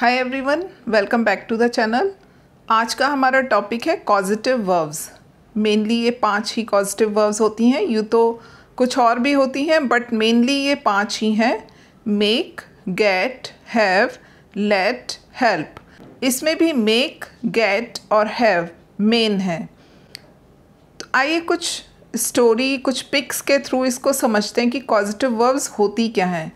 Hi everyone, welcome back to the channel. आज का हमारा टॉपिक है कॉजेटिव वर्ब्स। मेनली ये 5 ही कॉजेटिव वर्ब्स होती हैं, यूँ तो कुछ और भी होती हैं बट मेनली ये 5 ही हैं। Make, get, have, let, help. इसमें भी मेक, गेट और हैव मेन है। तो आइए कुछ स्टोरी, कुछ पिक्स के थ्रू इसको समझते हैं कि कॉजेटिव वर्ब्स होती क्या हैं।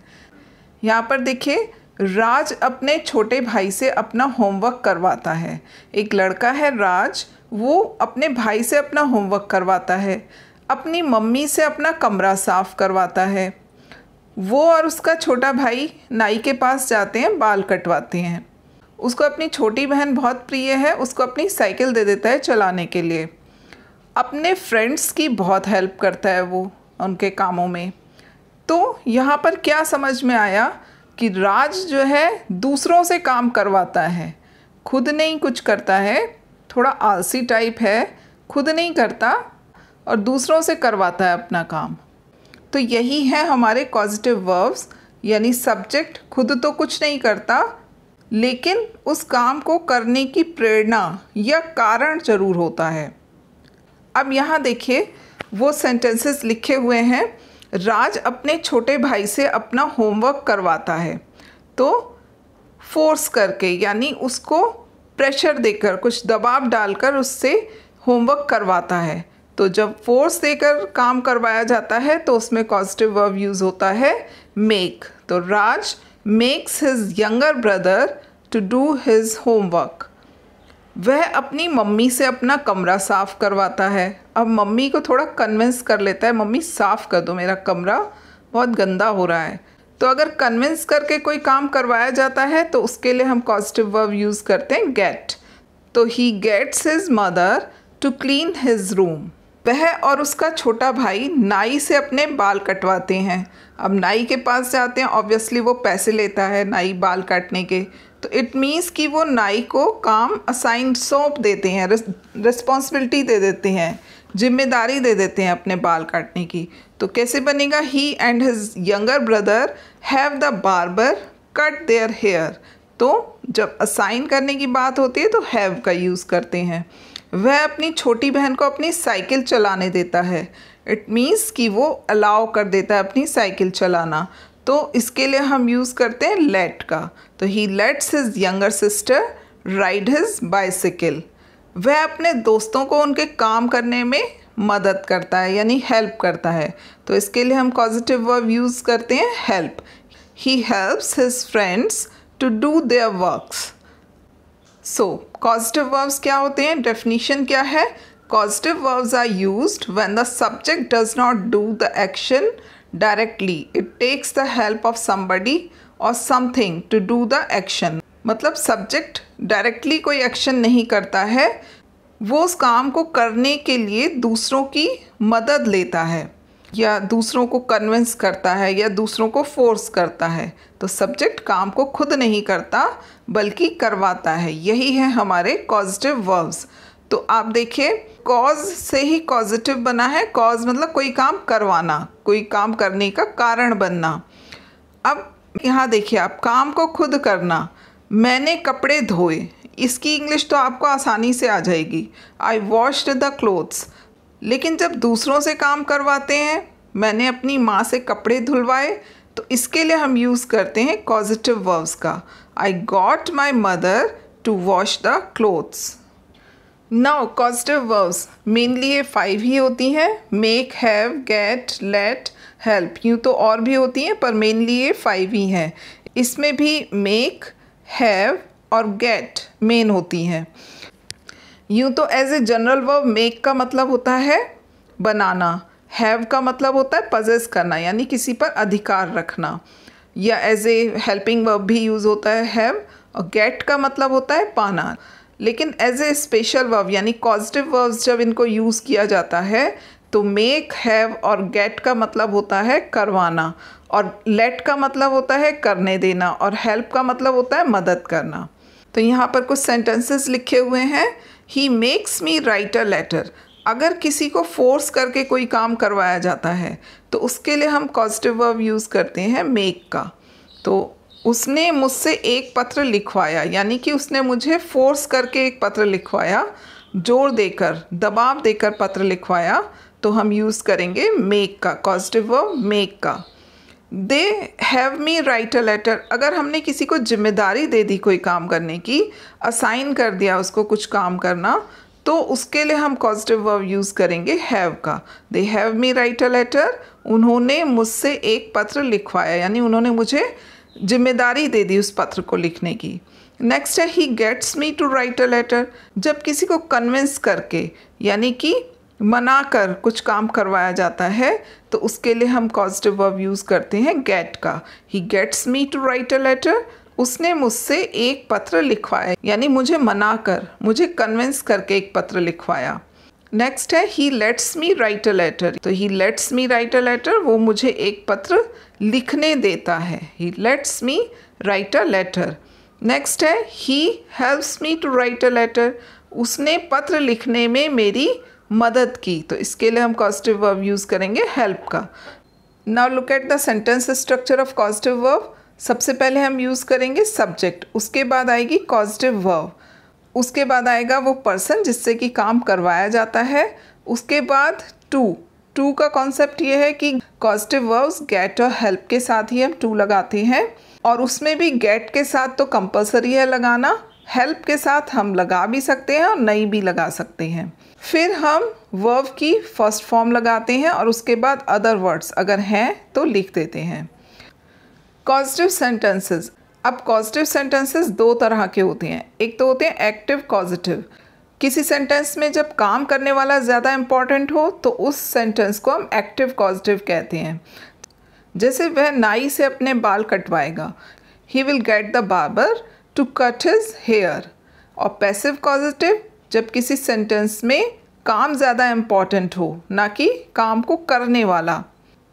यहाँ पर देखिए, राज अपने छोटे भाई से अपना होमवर्क करवाता है। एक लड़का है राज, वो अपने भाई से अपना होमवर्क करवाता है। अपनी मम्मी से अपना कमरा साफ़ करवाता है। वो और उसका छोटा भाई नाई के पास जाते हैं, बाल कटवाते हैं। उसको अपनी छोटी बहन बहुत प्रिय है, उसको अपनी साइकिल दे देता है चलाने के लिए। अपने फ्रेंड्स की बहुत हेल्प करता है वो उनके कामों में। तो यहाँ पर क्या समझ में आया कि राज जो है दूसरों से काम करवाता है, खुद नहीं कुछ करता है। थोड़ा आलसी टाइप है, खुद नहीं करता और दूसरों से करवाता है अपना काम। तो यही है हमारे कॉजेटिव वर्ब्स, यानी सब्जेक्ट खुद तो कुछ नहीं करता लेकिन उस काम को करने की प्रेरणा या कारण ज़रूर होता है। अब यहाँ देखिए, वो सेंटेंसेस लिखे हुए हैं। राज अपने छोटे भाई से अपना होमवर्क करवाता है, तो फोर्स करके यानी उसको प्रेशर देकर, कुछ दबाव डालकर उससे होमवर्क करवाता है। तो जब फोर्स देकर काम करवाया जाता है तो उसमें कॉजेटिव वर्ब यूज़ होता है मेक। तो Raj makes his younger brother to do his homework. वह अपनी मम्मी से अपना कमरा साफ़ करवाता है। अब मम्मी को थोड़ा कन्विंस कर लेता है, मम्मी साफ़ कर दो, मेरा कमरा बहुत गंदा हो रहा है। तो अगर कन्विंस करके कोई काम करवाया जाता है तो उसके लिए हम पॉजिटिव वर्ब यूज़ करते हैं गेट। तो he gets his mother to clean his room. वह और उसका छोटा भाई नाई से अपने बाल कटवाते हैं। अब नाई के पास जाते हैं, ऑब्वियसली वो पैसे लेता है नाई बाल काटने के। तो इट मीन्स कि वो नाई को काम असाइन सौंप देते हैं, रिस्पॉन्सिबिलिटी दे देते हैं, जिम्मेदारी दे देते हैं अपने बाल काटने की। तो कैसे बनेगा, he and his younger brother have the barber cut their hair. तो जब असाइन करने की बात होती है तो हैव का यूज़ करते हैं। वह अपनी छोटी बहन को अपनी साइकिल चलाने देता है। इट मीन्स कि वो अलाउ कर देता है अपनी साइकिल चलाना। तो इसके लिए हम यूज़ करते हैं लेट का। तो he lets his younger sister ride his bicycle. वह अपने दोस्तों को उनके काम करने में मदद करता है, यानी हेल्प करता है। तो इसके लिए हम पॉजिटिव वर्ब यूज़ करते हैं help. He helps his friends to do their works. So positive verbs क्या होते हैं, डेफिनेशन क्या है। Positive verbs are used when the subject does not do the action directly, it takes the help of somebody और something to do the action. मतलब subject directly कोई action नहीं करता है, वो उस काम को करने के लिए दूसरों की मदद लेता है या दूसरों को कन्विंस करता है या दूसरों को फोर्स करता है। तो सब्जेक्ट काम को खुद नहीं करता बल्कि करवाता है। यही है हमारे कॉजेटिव वर्ब्स। तो आप देखिए, कॉज से ही कॉजेटिव बना है। कॉज मतलब कोई काम करवाना, कोई काम करने का कारण बनना। अब यहाँ देखिए, आप काम को खुद करना। मैंने कपड़े धोए, इसकी इंग्लिश तो आपको आसानी से आ जाएगी, आई वॉश्ड द क्लोथ्स। लेकिन जब दूसरों से काम करवाते हैं, मैंने अपनी माँ से कपड़े धुलवाए, तो इसके लिए हम यूज़ करते हैं कॉजेटिव वर्ब्स का। I got my mother to wash the clothes. Now causative verbs mainly ये 5 ही होती हैं, make, have, get, let, help. यूँ तो और भी होती हैं पर मेनली ये 5 ही हैं। इसमें भी मेक, हैव और गेट मेन होती हैं। यूँ तो as a general verb make का मतलब होता है बनाना, हैव का मतलब होता है पजेस करना यानी किसी पर अधिकार रखना, या एज ए हेल्पिंग वर्ब भी यूज़ होता है हैव। और गेट का मतलब होता है पाना। लेकिन एज ए स्पेशल वर्ब यानी कॉजेटिव वर्ब्स जब इनको यूज़ किया जाता है तो मेक, हैव और गेट का मतलब होता है करवाना, और लेट का मतलब होता है करने देना, और हेल्प का मतलब होता है मदद करना। तो यहाँ पर कुछ सेंटेंसेस लिखे हुए हैं। He makes me write a letter. अगर किसी को फोर्स करके कोई काम करवाया जाता है तो उसके लिए हम पॉजिटिव वर्ब यूज़ करते हैं मेक का। तो उसने मुझसे एक पत्र लिखवाया, यानी कि उसने मुझे फोर्स करके एक पत्र लिखवाया, जोर देकर, दबाव देकर पत्र लिखवाया, तो हम यूज़ करेंगे मेक का, कॉजेटिव वर्ब मेक का। They have me write a letter, अगर हमने किसी को जिम्मेदारी दे दी कोई काम करने की, असाइन कर दिया उसको कुछ काम करना, तो उसके लिए हम कॉजेटिव वर्ब यूज़ करेंगे हैव का। They have me write a letter, उन्होंने मुझसे एक पत्र लिखवाया, यानी उन्होंने मुझे जिम्मेदारी दे दी उस पत्र को लिखने की। नेक्स्ट है he gets me to write a letter, जब किसी को कन्विंस करके यानी कि मना कर कुछ काम करवाया जाता है, तो उसके लिए हम कॉजेटिव वर्ब यूज़ करते हैं गेट का। He gets me to write a letter, उसने मुझसे एक पत्र लिखवाया, यानी मुझे मना कर, मुझे कन्विंस करके एक पत्र लिखवाया। नेक्स्ट है he lets me write a letter, तो he lets me write a letter, वो मुझे एक पत्र लिखने देता है। He lets me write a letter. Next है he helps me to write a letter, उसने पत्र लिखने में मेरी मदद की, तो इसके लिए हम कॉजेटिव वर्ब यूज़ करेंगे हेल्प का। Now look at the sentence structure of causative verb. सबसे पहले हम यूज़ करेंगे सब्जेक्ट, उसके बाद आएगी कॉजेटिव वर्ब, उसके बाद आएगा वो पर्सन जिससे कि काम करवाया जाता है, उसके बाद टू का कॉन्सेप्ट ये है कि कॉजेटिव वर्ब्स गेट और हेल्प के साथ ही हम टू लगाते हैं, और उसमें भी गेट के साथ तो कंपलसरी है लगाना, हेल्प के साथ हम लगा भी सकते हैं और नहीं भी लगा सकते हैं। फिर हम वर्ब की फर्स्ट फॉर्म लगाते हैं और उसके बाद अदर वर्ड्स अगर हैं तो लिख देते हैं। Causative sentences. अब कॉजेटिव सेंटेंसेस दो तरह के होते हैं, एक तो होते हैं एक्टिव कॉजेटिव। किसी सेंटेंस में जब काम करने वाला ज़्यादा इम्पॉर्टेंट हो तो उस सेंटेंस को हम एक्टिव कॉजेटिव कहते हैं। जैसे वह नाई से अपने बाल कटवाएगा, he will get the barber to cut his hair. और पैसिव कॉजेटिव, जब किसी सेंटेंस में काम ज़्यादा इम्पॉर्टेंट हो ना कि काम को करने वाला।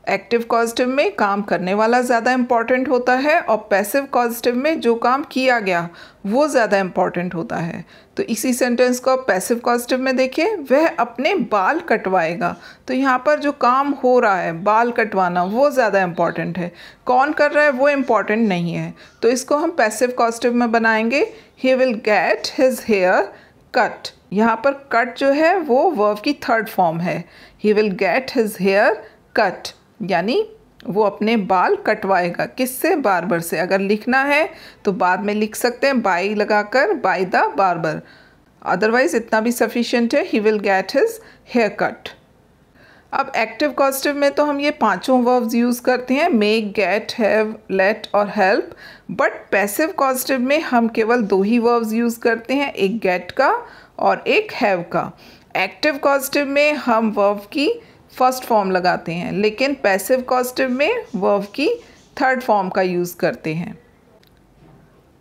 एक्टिव कॉजेटिव में काम करने वाला ज़्यादा इम्पॉर्टेंट होता है और पैसिव कॉजेटिव में जो काम किया गया वो ज़्यादा इम्पॉर्टेंट होता है। तो इसी सेंटेंस को आप पैसिव कॉजेटिव में देखिए, वह अपने बाल कटवाएगा, तो यहाँ पर जो काम हो रहा है बाल कटवाना वो ज़्यादा इम्पॉर्टेंट है, कौन कर रहा है वो इम्पॉर्टेंट नहीं है, तो इसको हम पैसिव कॉजेटिव में बनाएंगे। He will get his hair cut, यहाँ पर कट जो है वो वर्ब की थर्ड फॉर्म है। He will get his hair cut, यानी वो अपने बाल कटवाएगा, किससे? बार्बर से। अगर लिखना है तो बाद में लिख सकते हैं बाई लगाकर, बाई द बार्बर, अदरवाइज इतना भी सफिशिएंट है। He will get his hair cut. अब एक्टिव कॉजेटिव में तो हम ये पांचों वर्ब्स यूज़ करते हैं, मेक, गेट, हैव, लेट और हेल्प। बट पैसिव कॉजेटिव में हम केवल दो ही वर्ब्स यूज़ करते हैं, एक गेट का और एक हैव का। एक्टिव कॉजेटिव में हम वर्ब की फर्स्ट फॉर्म लगाते हैं, लेकिन पैसिव कॉजेटिव में वर्ब की थर्ड फॉर्म का यूज़ करते हैं।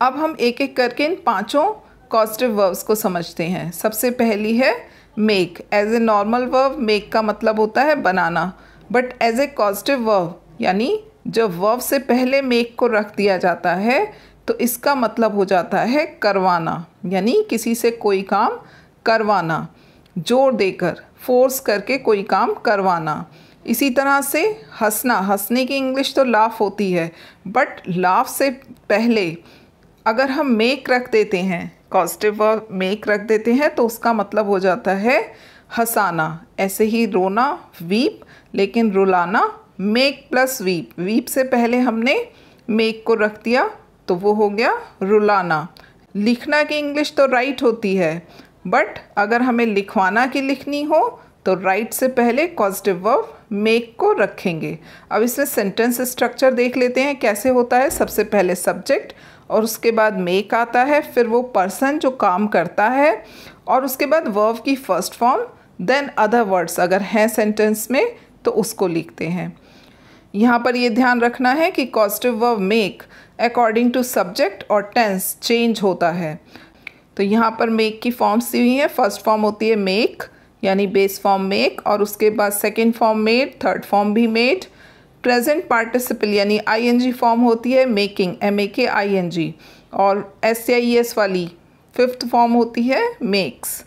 अब हम एक एक करके इन पांचों कॉजेटिव वर्ब्स को समझते हैं। सबसे पहली है make. As a normal verb make का मतलब होता है बनाना, but as a causative verb यानी जब वर्ब से पहले मेक को रख दिया जाता है तो इसका मतलब हो जाता है करवाना, यानी किसी से कोई काम करवाना, जोर देकर, फोर्स करके कोई काम करवाना। इसी तरह से हंसना, हंसने की इंग्लिश तो लाफ होती है, बट लाफ से पहले अगर हम मेक रख देते हैं, कॉजेटिव वर्ब मेक रख देते हैं, तो उसका मतलब हो जाता है हंसाना। ऐसे ही रोना वीप, लेकिन रुलाना मेक प्लस वीप, वीप से पहले हमने मेक को रख दिया तो वो हो गया रुलाना। लिखना की इंग्लिश तो राइट होती है, बट अगर हमें लिखवाना की लिखनी हो तो राइट से पहले कॉजेटिव वर्ब मेक को रखेंगे। अब इसमें सेंटेंस स्ट्रक्चर देख लेते हैं कैसे होता है। सबसे पहले सब्जेक्ट और उसके बाद मेक आता है, फिर वो पर्सन जो काम करता है, और उसके बाद वर्ब की first form, then other words अगर हैं सेंटेंस में तो उसको लिखते हैं। यहाँ पर ये ध्यान रखना है कि causative verb make according to subject और टेंस चेंज होता है। तो यहाँ पर मेक की फॉर्म्स दी हुई हैं। फर्स्ट फॉर्म होती है मेक यानी बेस फॉर्म मेक, और उसके बाद second form made, third form भी मेड। प्रेजेंट पार्टिसिपल यानी आईएनजी फॉर्म होती है मेकिंग, MAKING, और SAES वाली फिफ्थ फॉर्म होती है मेक्स।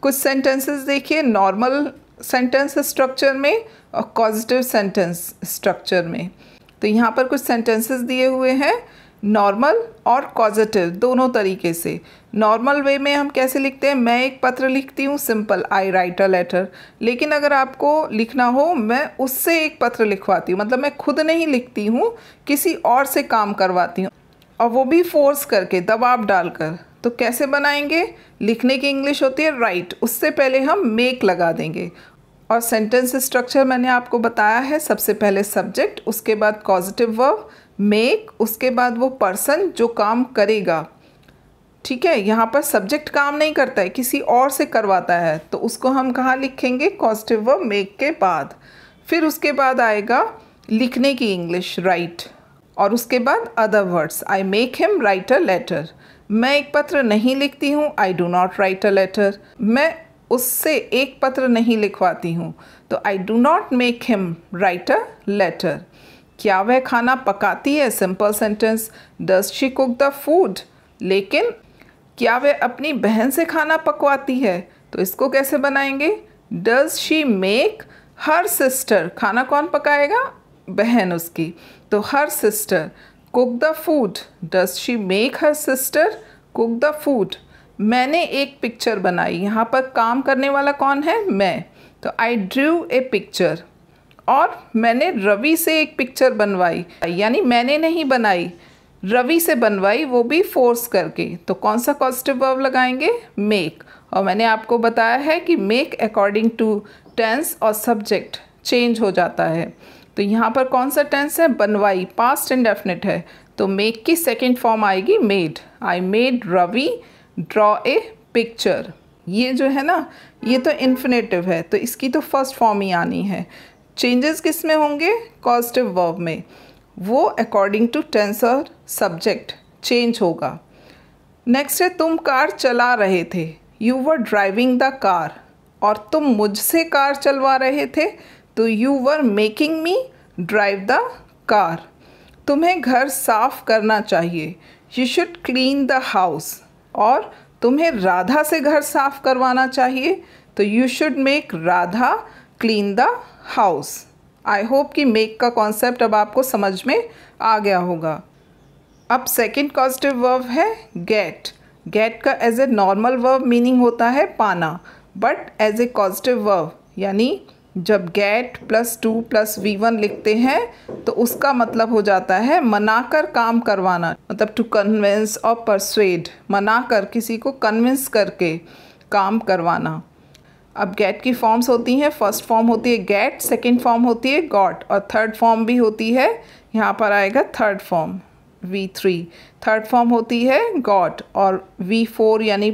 कुछ सेंटेंसेस देखिए नॉर्मल सेंटेंस स्ट्रक्चर में और पॉजिटिव सेंटेंस स्ट्रक्चर में। तो यहाँ पर कुछ सेंटेंसेस दिए हुए हैं नॉर्मल और कॉजेटिव दोनों तरीके से। नॉर्मल वे में हम कैसे लिखते हैं, मैं एक पत्र लिखती हूँ simple, I write a letter. लेकिन अगर आपको लिखना हो, मैं उससे एक पत्र लिखवाती हूँ, मतलब मैं खुद नहीं लिखती हूँ, किसी और से काम करवाती हूँ, और वो भी फोर्स करके, दबाव डालकर। तो कैसे बनाएंगे, लिखने की इंग्लिश होती है राइट, उससे पहले हम मेक लगा देंगे। और सेंटेंस स्ट्रक्चर मैंने आपको बताया है, सबसे पहले सब्जेक्ट, उसके बाद कॉजेटिव वर्ब मेक, उसके बाद वो पर्सन जो काम करेगा। ठीक है, यहाँ पर सब्जेक्ट काम नहीं करता है, किसी और से करवाता है, तो उसको हम कहाँ लिखेंगे, कॉजेटिव वर्ब मेक के बाद। फिर उसके बाद आएगा लिखने की इंग्लिश राइट, और उसके बाद other words, I make him write a letter. मैं एक पत्र नहीं लिखती हूँ, I do not write a letter. मैं उससे एक पत्र नहीं लिखवाती हूँ, तो I do not make him write a letter. क्या वह खाना पकाती है, simple sentence, does she cook the food. लेकिन क्या वह अपनी बहन से खाना पकवाती है, तो इसको कैसे बनाएंगे, does she make her sister, खाना कौन पकाएगा, बहन उसकी, तो her sister cook the food, does she make her sister cook the food. मैंने एक पिक्चर बनाई, यहाँ पर काम करने वाला कौन है, मैं, तो आई ड्रू ए पिक्चर। और मैंने रवि से एक पिक्चर बनवाई, यानी मैंने नहीं बनाई, रवि से बनवाई, वो भी फोर्स करके। तो कौन सा कॉजेटिव वर्ब लगाएंगे, मेक। और मैंने आपको बताया है कि मेक अकॉर्डिंग टू टेंस और सब्जेक्ट चेंज हो जाता है। तो यहाँ पर कौन सा टेंस है, बनवाई, पास्ट इंडेफिनिट है, तो मेक की सेकेंड फॉर्म आएगी made. I made Ravi draw a picture. ये जो है ना, ये तो इन्फिनेटिव है, तो इसकी तो फर्स्ट फॉर्म ही आनी है। चेंजेस किस में होंगे, कॉजेटिव वर्ब में, वो अकॉर्डिंग टू टेंस और सब्जेक्ट चेंज होगा। नेक्स्ट है तुम कार चला रहे थे, you were driving the car. और तुम मुझसे कार चलवा रहे थे, तो you were making me drive the car. तुम्हें घर साफ करना चाहिए, you should clean the house. और तुम्हें राधा से घर साफ करवाना चाहिए, तो you should make Radha clean the house. I hope कि मेक का कॉन्सेप्ट अब आपको समझ में आ गया होगा। अब सेकंड कॉजेटिव वर्ब है गेट। गेट का as a normal verb meaning होता है पाना, but as a causative verb, यानी जब gate plus two plus V1 लिखते हैं तो उसका मतलब हो जाता है मनाकर काम करवाना, मतलब टू कन्विंस और परsuade, मनाकर, किसी को कन्विंस करके काम करवाना। अब गेट की फॉर्म्स होती हैं, फर्स्ट फॉर्म होती है गेट, सेकंड फॉर्म होती है गॉट, और थर्ड फॉर्म भी होती है, यहाँ पर आएगा third form V3। Third form होती है गॉट, और V4 यानी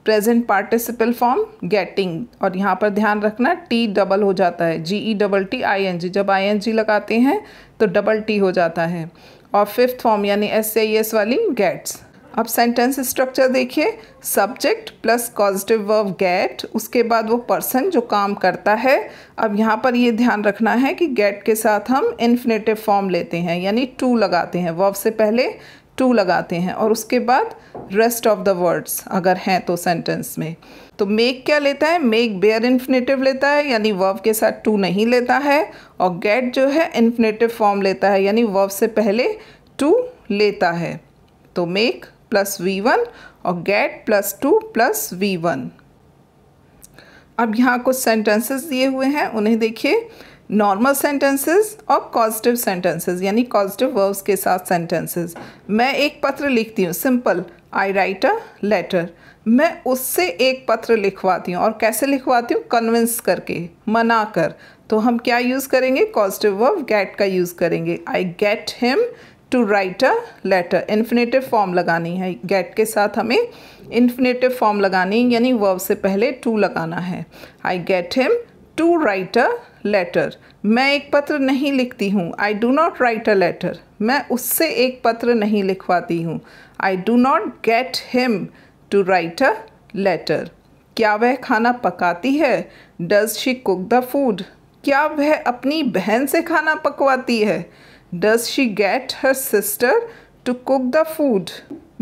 प्रेजेंट पार्टिसिपल फॉर्म गेटिंग। और यहाँ पर ध्यान रखना टी डबल हो जाता है, GETTING, जब ING लगाते हैं तो डबल टी हो जाता है। और फिफ्थ फॉर्म यानी SAES वाली गेट्स। अब सेंटेंस स्ट्रक्चर देखिए, subject plus causative verb get, उसके बाद वो पर्सन जो काम करता है। अब यहाँ पर ये ध्यान रखना है कि गेट के साथ हम इन्फिनेटिव फॉर्म लेते हैं, यानी टू लगाते हैं, वर्ब से पहले टू लगाते हैं, और उसके बाद रेस्ट ऑफ द वर्ड्स अगर हैं तो सेंटेंस में। तो मेक क्या लेता है, मेक बेयर इन्फिनेटिव लेता है, यानी वर्ब के साथ टू नहीं लेता है। और गेट जो है इन्फिनेटिव फॉर्म लेता है, यानी वर्ब से पहले टू लेता है। तो मेक प्लस V1 और gate plus two plus V1। अब यहाँ कुछ सेंटेंसेस दिए हुए हैं, उन्हें देखिए। नॉर्मल सेंटेंसेस और कॉजेटिव सेंटेंसेस, यानी कॉजेटिव वर्ब्स के साथ सेंटेंसेस। मैं एक पत्र लिखती हूँ, simple, I write a letter. मैं उससे एक पत्र लिखवाती हूँ, और कैसे लिखवाती हूँ, कन्विंस करके, मना कर। तो हम क्या यूज़ करेंगे, कॉजेटिव वर्ब गेट का यूज़ करेंगे। I get him to write a letter, infinitive form लगानी है, गेट के साथ हमें इन्फिनेटिव फॉर्म लगानी है, यानी वर्ब से पहले टू लगाना है। I get him to write a letter. मैं एक पत्र नहीं लिखती हूँ, I do not write a letter. मैं उससे एक पत्र नहीं लिखवाती हूँ, I do not get him to write a letter. क्या वह खाना पकाती है, does she cook the food. क्या वह अपनी बहन से खाना पकवाती है, does she get her sister to cook the food.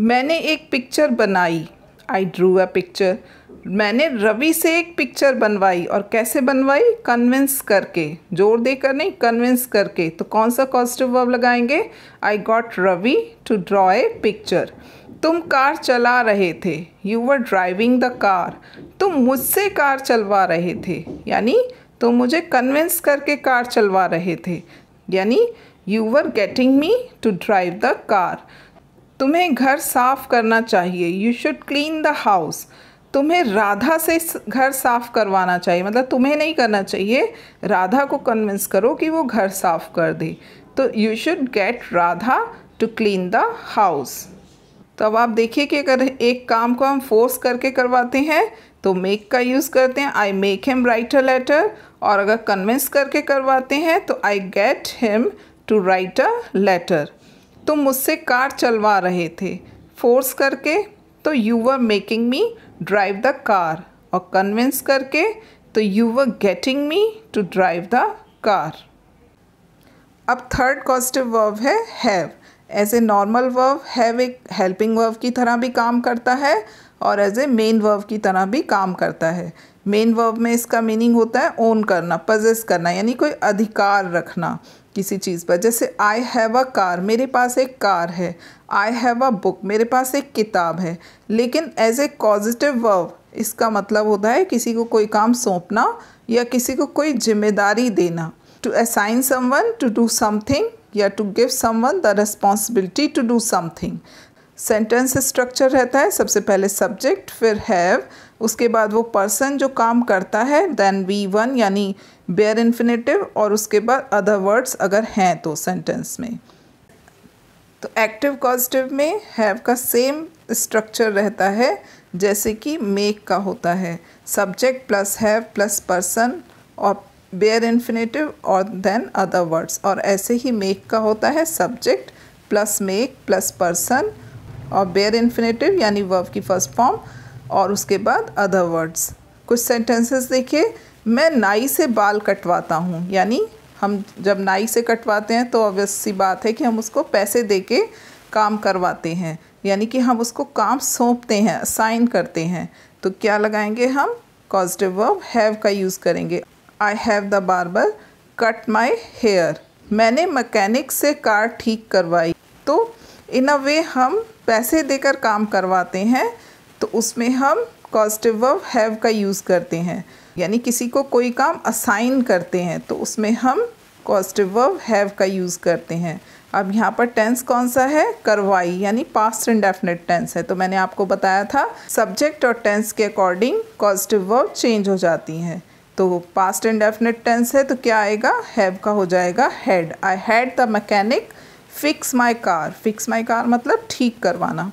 मैंने एक पिक्चर बनाई, आई ड्रू अ पिक्चर। मैंने रवि से एक पिक्चर बनवाई, और कैसे बनवाई? कन्विंस करके, जोर देकर नहीं, कन्विंस करके। तो कौन सा पॉजिटिव वर्ब लगाएंगे? I got Ravi to draw a picture. तुम कार चला रहे थे, you were driving the car. तुम मुझसे कार चलवा रहे थे, यानी तुम मुझे कन्विंस करके कार चलवा रहे थे, यानी you were getting me to drive the car. तुम्हें घर साफ करना चाहिए, you should clean the house. तुम्हें राधा से घर साफ करवाना चाहिए, मतलब तुम्हें नहीं करना चाहिए, राधा को कन्विंस करो कि वो घर साफ कर दे। तो you should get Radha to clean the house. तो अब आप देखिए कि अगर एक काम को हम फोर्स करके करवाते हैं तो मेक का यूज़ करते हैं, I make him write a letter. और अगर कन्विंस करके करवाते हैं तो I get him to write a letter. तुम मुझसे कार चलवा रहे थे, फोर्स करके तो you were making me drive the car, और कन्विंस करके तो you were getting me to drive the car. अब थर्ड पॉजिटिव वर्ब है have. As a normal verb have एक हेल्पिंग वर्ब की तरह भी काम करता है और एज ए मेन वर्ब की तरह भी काम करता है। मेन वर्ब में इसका मीनिंग होता है ओन करना, पजेस करना, यानी कोई अधिकार रखना किसी चीज़ पर। जैसे आई हैव अ कार, मेरे पास एक कार है। आई हैव अ बुक, मेरे पास एक किताब है। लेकिन एज ए पॉजिटिव वर्ब इसका मतलब होता है किसी को कोई काम सौंपना या किसी को कोई जिम्मेदारी देना। To assign someone to do something या to give someone the responsibility to do something. Sentence structure रहता है, सबसे पहले सब्जेक्ट, फिर हैव, उसके बाद वो पर्सन जो काम करता है, देन V1 यानी बेयर इन्फिनेटिव, और उसके बाद अदर वर्ड्स अगर हैं तो सेंटेंस में। तो एक्टिव पॉजिटिव में हैव का सेम स्ट्रक्चर रहता है जैसे कि मेक का होता है, subject plus have plus person और बेयर इन्फिनेटिव और देन अदर वर्ड्स। और ऐसे ही मेक का होता है subject plus make plus person और बेयर इन्फिनेटिव यानी वर्ब की फर्स्ट फॉर्म और उसके बाद अदर वर्ड्स। कुछ सेंटेंसेस देखिए, मैं नाई से बाल कटवाता हूँ, यानी हम जब नाई से कटवाते हैं तो ऑब्वियस सी बात है कि हम उसको पैसे दे के काम करवाते हैं, यानी कि हम उसको काम सौंपते हैं, असाइन करते हैं। तो क्या लगाएंगे हम? पॉजिटिव वर्ब हैव का यूज़ करेंगे। I have the barber cut my hair. मैंने मैकेनिक से कार ठीक करवाई। तो इन अ वे हम पैसे देकर काम करवाते हैं, तो उसमें हम पॉजिटिव वर्ब हैव का यूज़ करते हैं, यानी किसी को कोई काम असाइन करते हैं तो उसमें हम पॉजिटिव वर्ब हैव का यूज़ करते हैं। अब यहाँ पर टेंस कौन सा है? करवाई, यानी पास्ट इंडेफिनिट टेंस है। तो मैंने आपको बताया था सब्जेक्ट और टेंस के अकॉर्डिंग पॉजिटिव वर्ब चेंज हो जाती हैं। तो पास्ट इंडेफिनिट टेंस है तो क्या आएगा? हैव का हो जाएगा had. I had the mechanic fix my car. Fix my car मतलब ठीक करवाना।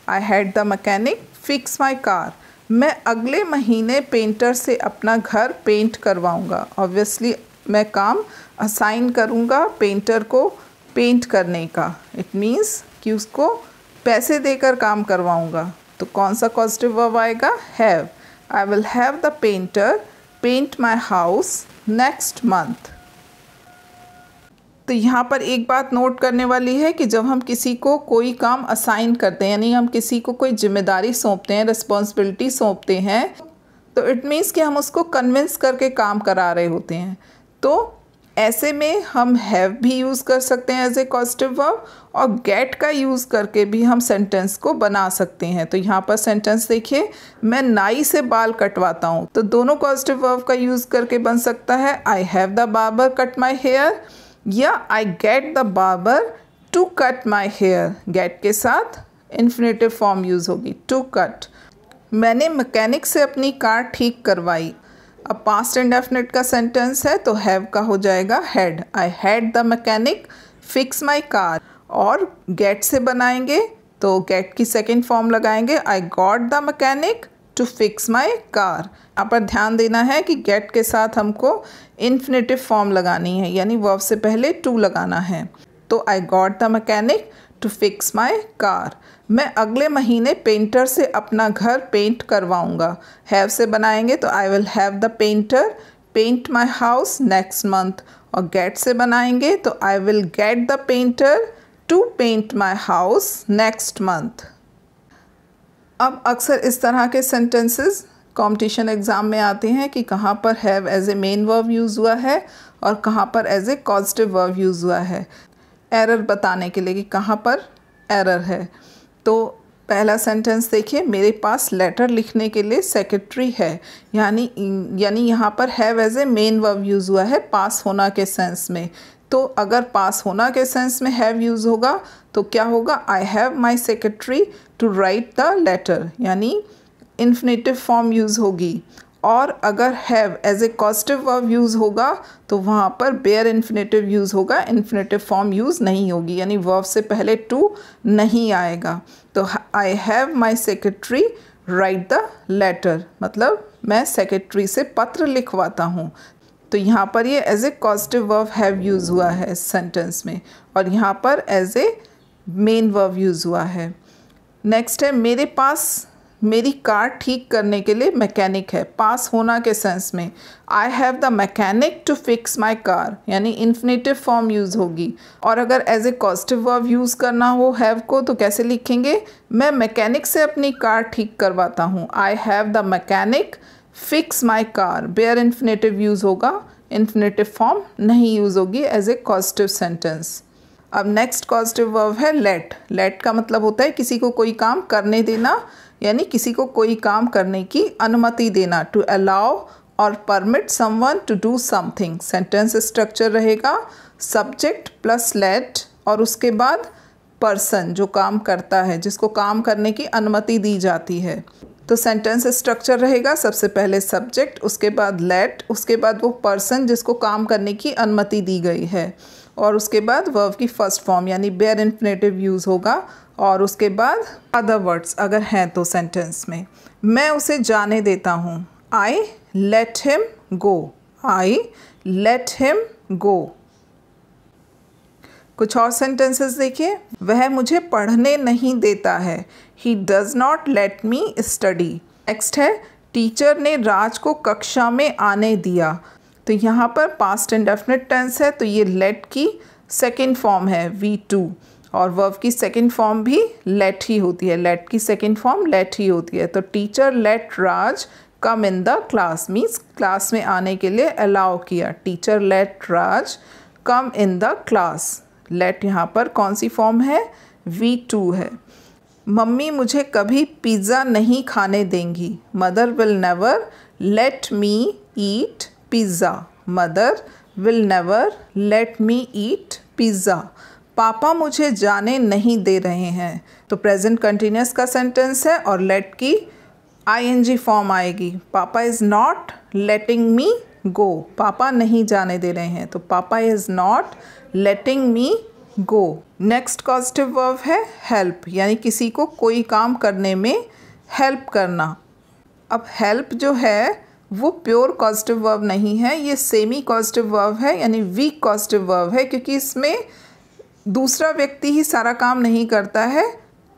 आई had the mechanic fix my car. मैं अगले महीने पेंटर से अपना घर पेंट करवाऊंगा। ऑब्वियसली मैं काम असाइन करूंगा पेंटर को पेंट करने का। इट मीन्स कि उसको पैसे देकर काम करवाऊंगा। तो कौन सा पॉजिटिव वर्ब आएगा? Have. I will have the painter paint my house next month. तो यहाँ पर एक बात नोट करने वाली है कि जब हम किसी को कोई काम असाइन करते हैं, यानी हम किसी को कोई जिम्मेदारी सौंपते हैं, रिस्पॉन्सिबिलिटी सौंपते हैं, तो इट मीन्स कि हम उसको कन्विंस करके काम करा रहे होते हैं। तो ऐसे में हम हैव भी यूज़ कर सकते हैं एज ए पॉजिटिव वर्ब, और गेट का यूज़ करके भी हम सेंटेंस को बना सकते हैं। तो यहाँ पर सेंटेंस देखिए, मैं नाई से बाल कटवाता हूँ, तो दोनों पॉजिटिव वर्ब का यूज़ करके बन सकता है I have the barber cut my hair या I get the barber to cut my hair. Get के साथ इन्फिनेटिव फॉर्म यूज़ होगी, टू कट। मैंने मैकेनिक से अपनी कार ठीक करवाई। अब पास्ट इंडेफिनिट का सेंटेंस है तो हैव का हो जाएगा had. I had the mechanic fix my car. और गेट से बनाएंगे तो गेट की सेकेंड फॉर्म लगाएंगे I got the mechanic to fix my car. यहाँ पर ध्यान देना है कि गेट के साथ हमको इन्फिनेटिव फॉर्म लगानी है, यानी वर्ब से पहले टू लगाना है। तो I got the mechanic to fix my car. मैं अगले महीने पेंटर से अपना घर पेंट करवाऊंगा। हैव से बनाएंगे तो I will have the painter paint my house next month. और गेट से बनाएंगे तो I will get the painter to paint my house next month. अब अक्सर इस तरह के सेंटेंसेस कंपटीशन एग्ज़ाम में आते हैं कि कहाँ पर have as a main verb use हुआ है और कहाँ पर as a causative verb use हुआ है, एरर बताने के लिए कि कहाँ पर एरर है। तो पहला सेंटेंस देखिए, मेरे पास लेटर लिखने के लिए सेक्रेटरी है, यानी यहाँ पर have as a main verb use हुआ है पास होना के सेंस में। तो अगर पास होना के सेंस में हैव यूज़ होगा तो क्या होगा, I have my secretary to write the letter, यानी इन्फिनेटिव फॉर्म यूज़ होगी। और अगर have as a causative verb use होगा तो वहाँ पर बेयर इन्फिनेटिव यूज़ होगा, इन्फिनेटिव फॉर्म यूज़ नहीं होगी, यानी वर्ब से पहले टू नहीं आएगा। तो I have my secretary write the letter, मतलब मैं सेक्रेटरी से पत्र लिखवाता हूँ। तो यहाँ पर ये as a causative verb have use हुआ है इस सेंटेंस में, और यहाँ पर as a main verb use हुआ है। नेक्स्ट है, मेरे पास मेरी कार ठीक करने के लिए मैकेनिक है, पास होना के सेंस में। I have the mechanic to fix my car, यानी इन्फिनेटिव फॉर्म यूज़ होगी। और अगर as a causative verb use करना हो हैव को तो कैसे लिखेंगे, मैं मैकेनिक से अपनी कार ठीक करवाता हूँ। I have the mechanic fix my car, bare infinitive use होगा, इन्फिनेटिव फॉर्म नहीं यूज़ होगी एज ए कॉजेटिव सेंटेंस। अब नेक्स्ट कॉजेटिव वर्ब है लेट। लेट का मतलब होता है किसी को कोई काम करने देना, यानी किसी को कोई काम करने की अनुमति देना। टू अलाउ और permit someone to do something. Sentence structure रहेगा सब्जेक्ट प्लस लेट और उसके बाद पर्सन जो काम करता है, जिसको काम करने की अनुमति दी जाती है। तो सेंटेंस स्ट्रक्चर रहेगा सबसे पहले सब्जेक्ट, उसके बाद लेट, उसके बाद वो पर्सन जिसको काम करने की अनुमति दी गई है, और उसके बाद वर्ब की फर्स्ट फॉर्म यानी बेयर इन्फिनेटिव यूज़ होगा, और उसके बाद अदर वर्ड्स अगर हैं तो सेंटेंस में। मैं उसे जाने देता हूँ, I let him go, I let him go. कुछ और सेंटेंसेस देखिए, वह मुझे पढ़ने नहीं देता है, he does not let me study. Next है, टीचर ने राज को कक्षा में आने दिया। तो यहाँ पर पास्ट इंडेफिनिट टेंस है, तो ये लेट की सेकेंड फॉर्म है V2, और वर्ब की सेकेंड फॉर्म भी लेट ही होती है, लेट की सेकेंड फॉर्म लेट ही होती है। तो teacher let Raj come in the class, means class में आने के लिए अलाउ किया। Teacher let Raj come in the class. Let यहाँ पर कौन सी फॉर्म है, V2 है। मम्मी मुझे कभी पिज़्ज़ा नहीं खाने देंगी, mother will never let me eat pizza, mother will never let me eat pizza. पापा मुझे जाने नहीं दे रहे हैं, तो प्रेजेंट कंटिन्यूस का सेंटेंस है और लेट की ING फॉर्म आएगी। पापा इज़ नॉट लेटिंग मी गो, पापा नहीं जाने दे रहे हैं, तो पापा is not letting me go. Next causative verb है हेल्प, यानी किसी को कोई काम करने में हेल्प करना। अब हेल्प जो है वो प्योर कॉजेटिव वर्ब नहीं है, ये सेमी कॉजेटिव वर्ब है, यानी वीक कॉजेटिव वर्ब है, क्योंकि इसमें दूसरा व्यक्ति ही सारा काम नहीं करता है,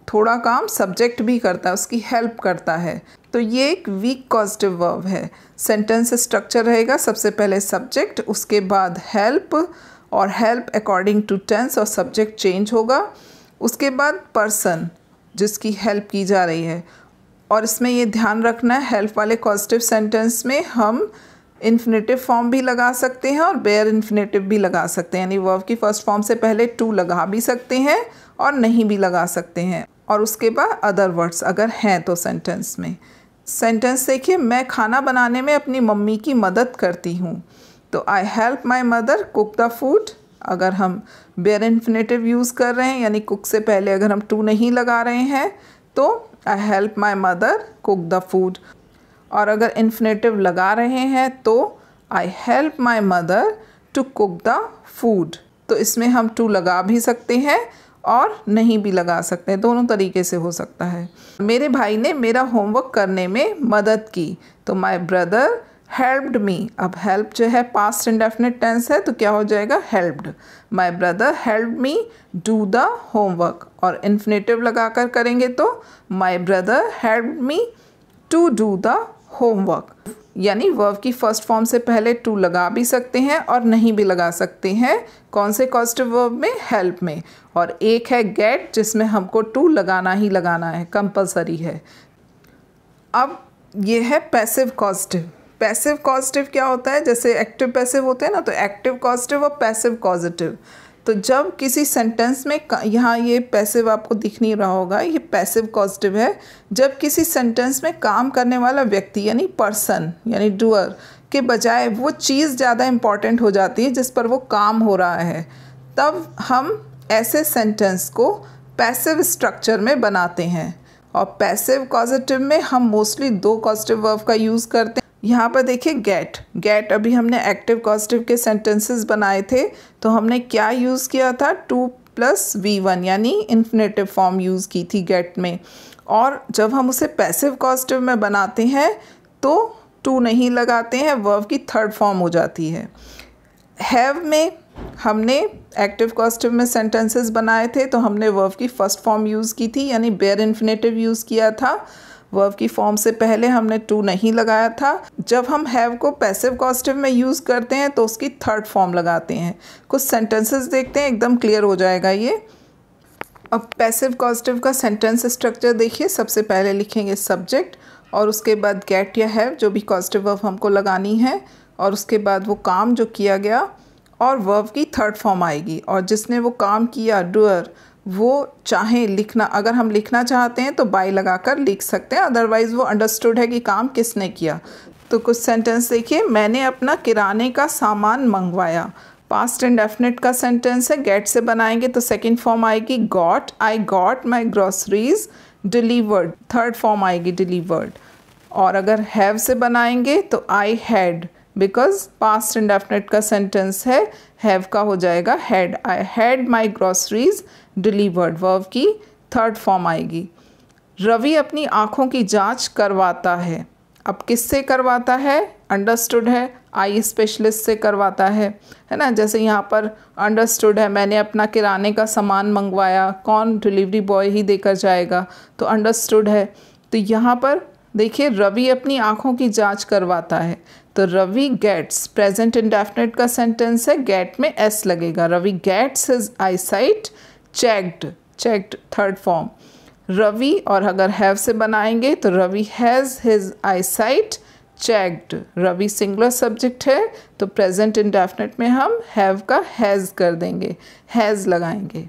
थोड़ा काम सब्जेक्ट भी करता है, उसकी हेल्प करता है। तो ये एक वीक कॉजेटिव वर्ब है। सेंटेंस स्ट्रक्चर रहेगा सबसे पहले सब्जेक्ट, उसके बाद हेल्प, और हेल्प अकॉर्डिंग टू टेंस और सब्जेक्ट चेंज होगा। उसके बाद पर्सन जिसकी हेल्प की जा रही है, और इसमें ये ध्यान रखना है हेल्प वाले कॉजेटिव सेंटेंस में हम इन्फिनेटिव फॉर्म भी लगा सकते हैं और बेयर इन्फिनेटिव भी लगा सकते हैं, यानी वर्ब की फर्स्ट फॉर्म से पहले टू लगा भी सकते हैं और नहीं भी लगा सकते हैं। और उसके बाद अदर वर्ड्स अगर हैं तो सेंटेंस में। सेंटेंस देखिए, मैं खाना बनाने में अपनी मम्मी की मदद करती हूँ, तो I help my mother cook the food. अगर हम बेयर इन्फिनेटिव यूज़ कर रहे हैं, यानी कुक से पहले अगर हम टू नहीं लगा रहे हैं, तो I help my mother cook the food. और अगर इन्फिनेटिव लगा रहे हैं तो I help my mother to cook the food. तो इसमें हम टू लगा भी सकते हैं और नहीं भी लगा सकते हैं, दोनों तरीके से हो सकता है। मेरे भाई ने मेरा होमवर्क करने में मदद की, तो माई ब्रदर हेल्प्ड मी। अब हेल्प जो है पास्ट इंडेफिनिट टेंस है, तो क्या हो जाएगा helped. My brother helped me do the homework, और इन्फिनेटिव लगाकर करेंगे तो my brother helped me to do the homework. यानी वर्ब की फर्स्ट फॉर्म से पहले टू लगा भी सकते हैं और नहीं भी लगा सकते हैं। कौन से कॉजेटिव वर्ब में, हेल्प में। और एक है गेट जिसमें हमको टू लगाना ही लगाना है, कंपलसरी है। अब ये है पैसिव कॉजेटिव। पैसिव कॉजेटिव क्या होता है, जैसे एक्टिव पैसिव होते हैं ना, तो एक्टिव कॉजेटिव और पैसिव कॉजेटिव। तो जब किसी सेंटेंस में, यहाँ ये पैसिव आपको दिख नहीं रहा होगा, ये पैसिव कॉजेटिव है। जब किसी सेंटेंस में काम करने वाला व्यक्ति यानी पर्सन यानी डूअर के बजाय वो चीज़ ज़्यादा इम्पॉर्टेंट हो जाती है जिस पर वो काम हो रहा है, तब हम ऐसे सेंटेंस को पैसिव स्ट्रक्चर में बनाते हैं। और पैसिव कॉजेटिव में हम मोस्टली 2 कॉजेटिव वर्ब का यूज़ करते हैं। यहाँ पर देखिए गेट। गेट अभी हमने एक्टिव कॉजेटिव के सेंटेंसेस बनाए थे, तो हमने क्या यूज़ किया था, 2 + V1 यानी इन्फिनेटिव फॉर्म यूज़ की थी गेट में। और जब हम उसे पैसिव कॉजेटिव में बनाते हैं तो 2 नहीं लगाते हैं, वर्ब की 3rd फॉर्म हो जाती है। हैव में हमने एक्टिव कॉजेटिव में सेंटेंसेस बनाए थे, तो हमने वर्ब की 1st फॉर्म यूज़ की थी यानी बेयर इन्फिनेटिव यूज़ किया था। वर्ब की फॉर्म से पहले हमने 2 नहीं लगाया था। जब हम हैव को पैसिव कॉजेटिव में यूज़ करते हैं तो उसकी 3rd फॉर्म लगाते हैं। कुछ सेंटेंसेस देखते हैं, एकदम क्लियर हो जाएगा ये। अब पैसिव कॉजेटिव का सेंटेंस स्ट्रक्चर देखिए। सबसे पहले लिखेंगे सब्जेक्ट और उसके बाद गेट या हैव, जो भी कॉजेटिव वर्ब हमको लगानी है, और उसके बाद वो काम जो किया गया, और वर्ब की 3rd फॉर्म आएगी। और जिसने वो काम किया, डूअर, वो चाहे लिखना, अगर हम लिखना चाहते हैं तो बाय लगाकर लिख सकते हैं, अदरवाइज़ वो अंडरस्टूड है कि काम किसने किया। तो कुछ सेंटेंस देखिए। मैंने अपना किराने का सामान मंगवाया। पास्ट इंडेफिनिट का सेंटेंस है, गेट से बनाएंगे तो 2nd फॉर्म आएगी गॉट। आई गॉट माई ग्रॉसरीज डिलीवर्ड, 3rd फॉर्म आएगी डिलीवर्ड। और अगर हैव से बनाएंगे तो I had, because past indefinite का सेंटेंस है, हैव का हो जाएगा had. I had my groceries delivered, verb की 3rd फॉर्म आएगी। रवि अपनी आँखों की जांच करवाता है। अब किससे करवाता है, अंडरस्टूड है, आई स्पेशलिस्ट से करवाता है ना। जैसे यहाँ पर अंडरस्टूड है, मैंने अपना किराने का सामान मंगवाया, कौन, डिलीवरी बॉय ही देकर जाएगा, तो अंडरस्टूड है। तो यहाँ पर देखिए रवि अपनी आँखों की जांच करवाता है, तो रवि गेट्स, प्रेजेंट इंडेफिनिट का सेंटेंस है, गेट में एस लगेगा। Ravi gets his eyesight checked, checked 3rd form. Ravi, और अगर हैव से बनाएंगे तो Ravi has his eyesight checked. Ravi singular subject है, तो प्रेजेंट इंडेफिनिट में हम हैव का हैज़ कर देंगे, हैज़ लगाएंगे।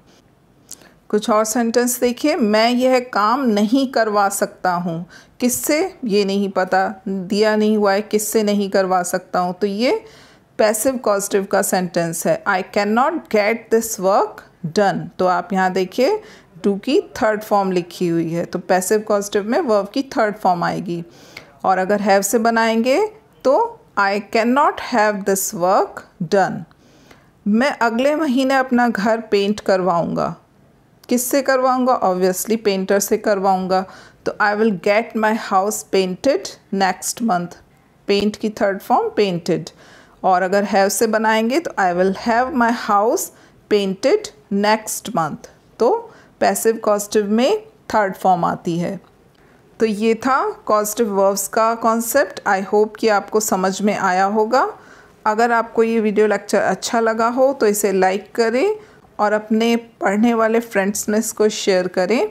कुछ और सेंटेंस देखिए। मैं यह काम नहीं करवा सकता हूँ। किससे, ये नहीं पता, दिया नहीं हुआ है, किससे नहीं करवा सकता हूँ, तो ये पैसिव कॉजेटिव का सेंटेंस है। I can not get this work done, तो आप यहाँ देखिए डू की 3rd फॉर्म लिखी हुई है, तो पैसिव कॉजेटिव में वर्ब की 3rd फॉर्म आएगी। और अगर हैव से बनाएंगे तो I can not have this work done. मैं अगले महीने अपना घर पेंट करवाऊँगा। किससे करवाऊँगा, ऑब्वियसली पेंटर से करवाऊँगा, तो I will get my house painted next month, paint की 3rd फॉर्म पेंटेड। और अगर हैव से बनाएंगे तो I will have my house painted next month, तो पैसिव कॉजेटिव में 3rd फॉर्म आती है। तो ये था कॉजेटिव वर्ब्स का कॉन्सेप्ट। आई होप कि आपको समझ में आया होगा। अगर आपको ये वीडियो लेक्चर अच्छा लगा हो तो इसे लाइक करें और अपने पढ़ने वाले फ्रेंड्स में इसको शेयर करें।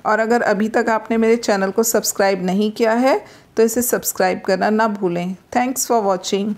और अगर अभी तक आपने मेरे चैनल को सब्सक्राइब नहीं किया है तो इसे सब्सक्राइब करना ना भूलें। Thanks for watching.